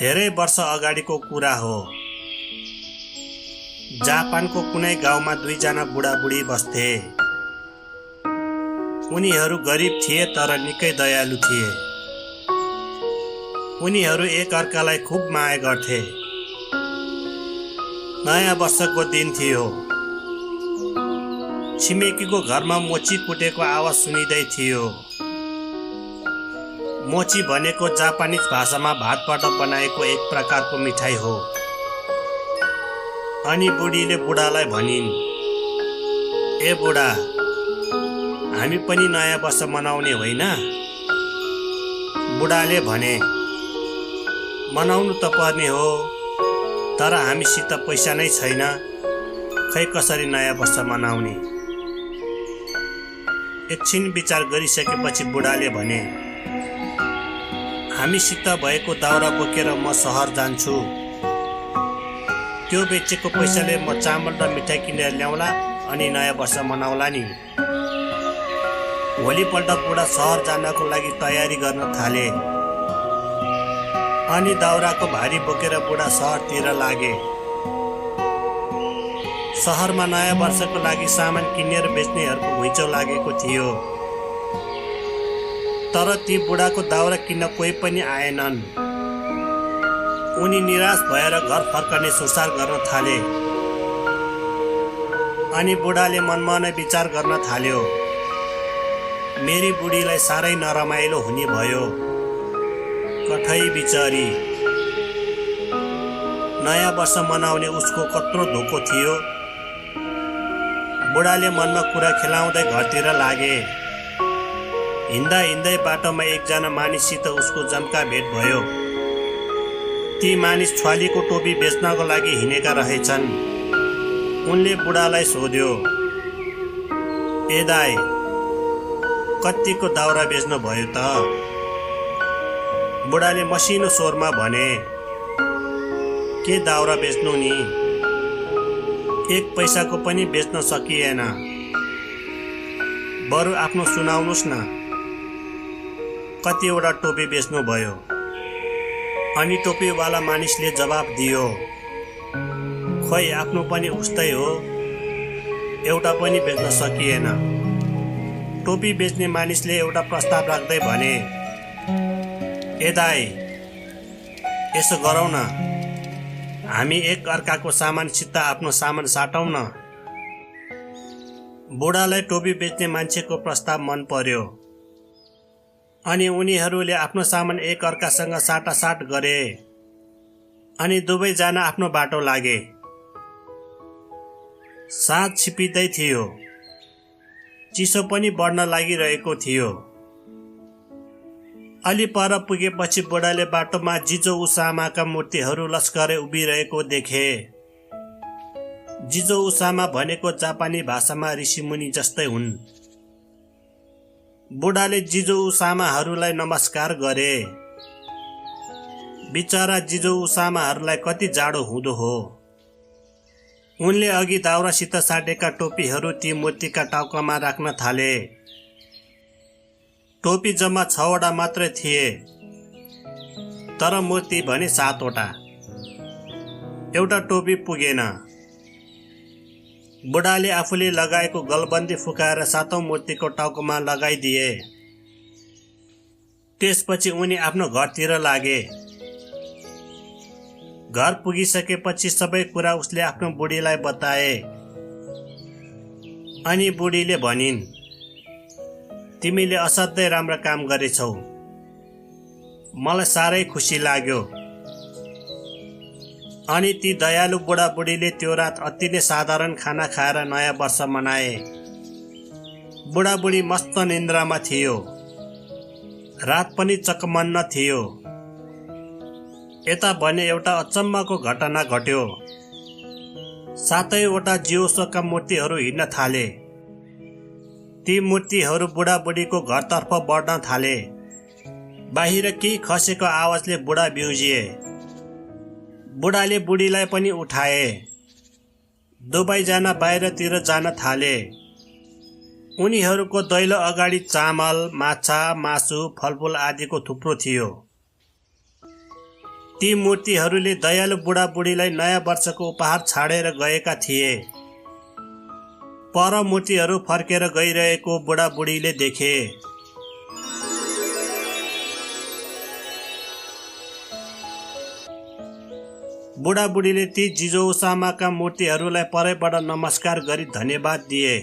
धेरै वर्ष अगाडिको कुरा हो। जापानको कुनै गाउँमा दुईजना बुढाबुढी बस्थे। उनीहरू गरिब थिए तर निकै दयालु थिए। उनीहरू एक अर्कालाई खुब माया गर्थे। नयाँ वर्षको दिन थियो। छिमेकीको घरमा मोची कुटेको आवाज सुनिँदै थियो। मोची भनेको जापानिज भाषामा भातबाट बनाएको एक प्रकारको मिठाई हो। अनि बुढीले बुढालाई भनिन्, ए बुढा, हामी पनि नयाँ वर्ष मनाउने होइन? बुढाले भने, मनाउनु त पर्ने हो, तर हामीसित पैसा नै छैन, खै कसरी नयाँ वर्ष मनाउने? एकछिन विचार गरिसकेपछि बुढाले भने, हामीसित भएको दाउरा बोकेर म सहर जान्छु। त्यो बेचेको पैसाले म चामल र मिठाई किनेर ल्याउला अनि नयाँ वर्ष मनाउला नि। भोलिपल्ट बुढा सहर जानको लागि तयारी गर्न थाले। अनि दाउराको भारी बोकेर बुढा सहरतिर लागे। सहरमा नयाँ वर्षको लागि सामान किनेर बेच्नेहरूको घुइँचो लागेको थियो। तर ती बुढाको दाउरा किन्न कोही पनि आएनन्। उनी निराश भएर घर फर्कने सुरसार गर्न थाले। अनि बुढाले मनमा नै विचार गर्न थाल्यो, मेरी बुढीलाई साह्रै नरमाइलो हुने भयो। कठै बिचारी, नयाँ वर्ष मनाउने उसको कत्रो धोको थियो। बुढाले मनमा कुरा खेलाउँदै घरतिर लागे। हिँड्दा हिँड्दै बाटोमा एकजना मानिससित उसको जम्का भेट भयो। ती मानिस छ्वालीको टोपी बेच्नको लागि हिँडेका रहेछन्। उनले बुढालाई सोध्यो, ए दाइ, कतिको दाउरा बेच्नु भयो त? बुढाले मसिनो स्वरमा भने, के दाउरा बेच्नु नि? एक पैसाको पनि बेच्न सकिएन। बरु आफ्नो सुनाउनुहोस् न, कतिवटा टोपी बेच्नु भयो? अनि टोपीवाला मानिसले जवाफ दियो, खोइ आफ्नो पनि उस्तै हो, एउटा पनि बेच्न सकिएन। टोपी बेच्ने मानिसले एउटा प्रस्ताव राख्दै भने, ए दाइ, यसो गरौँ न, हामी एक अर्काको सामानसित आफ्नो सामान साटौँ न। बुढालाई टोपी बेच्ने मान्छेको प्रस्ताव मन पर्यो। अनि उनीहरूले आफ्नो सामान एक अर्कासँग साटासाट गरे। अनि दुवैजना आफ्नो बाटो लागे। साँझ छिपिँदै थियो। चिसो पनि बढ्न लागिरहेको थियो। अलि पर पुगेपछि बुढाले बाटोमा जिजो उसामाका मूर्तिहरू लस्करै उभिरहेको देखे। जिजो उसामा भनेको जापानी भाषामा ऋषिमुनि जस्तै हुन्। बुढाले जिजो उसामाहरूलाई नमस्कार गरे। बिचरा जिजो उसामाहरूलाई कति जाडो हुँदो हो। उनले अघि दाउरासित साटेका टोपीहरू ती मूर्तिका टाउकामा राख्न थाले। टोपी जम्मा 6वटा मात्रै थिए, तर मूर्ति भने 7वटा। एउटा टोपी पुगेन। बुढाले आफूले लगाएको गलबन्दी फुकाएर 7औं मूर्तिको टाउकोमा लगाइदिए। त्यसपछि उनी आफ्नो घरतिर लागे। घर पुगिसकेपछि सबै कुरा उसले आफ्नो बुढीलाई बताए। अनि बुढीले भनिन्, तिमीले असाध्यै राम्रो काम गरेछौ। मलाई साह्रै खुसी लाग्यो। अनि ती दयालु बुढाबुढीले त्यो रात अति नै साधारण खाना खाएर नयाँ वर्ष मनाए। बुढाबुढी मस्त निन्द्रामा थियो। रात पनि चकमन्न थियो। यता भने एउटा अचम्मको घटना घट्यो। 7वटा जियोसका मूर्तिहरू हिँड्न थाले। ती मूर्तिहरू बुढाबुढीको घरतर्फ बढ्न थाले। बाहिर केही खसेको आवाजले बुढा बिउजिए। बुढाले बुढीलाई पनि उठाए। दुवैजना बाहिरतिर जान थाले। उनीहरूको दैलो अगाडि चामल, माछा, मासु, फलफुल आदिको थुप्रो थियो। ती मूर्तिहरूले दयालु बुढाबुढीलाई नयाँ वर्षको उपहार छाडेर गएका थिए। पर मूर्तिहरू फर्केर गइरहेको बुढाबुढीले देखे। बुढाबुढीले ती जिजौसामाका मूर्तिहरूलाई परैबाट नमस्कार गरी धन्यवाद दिए।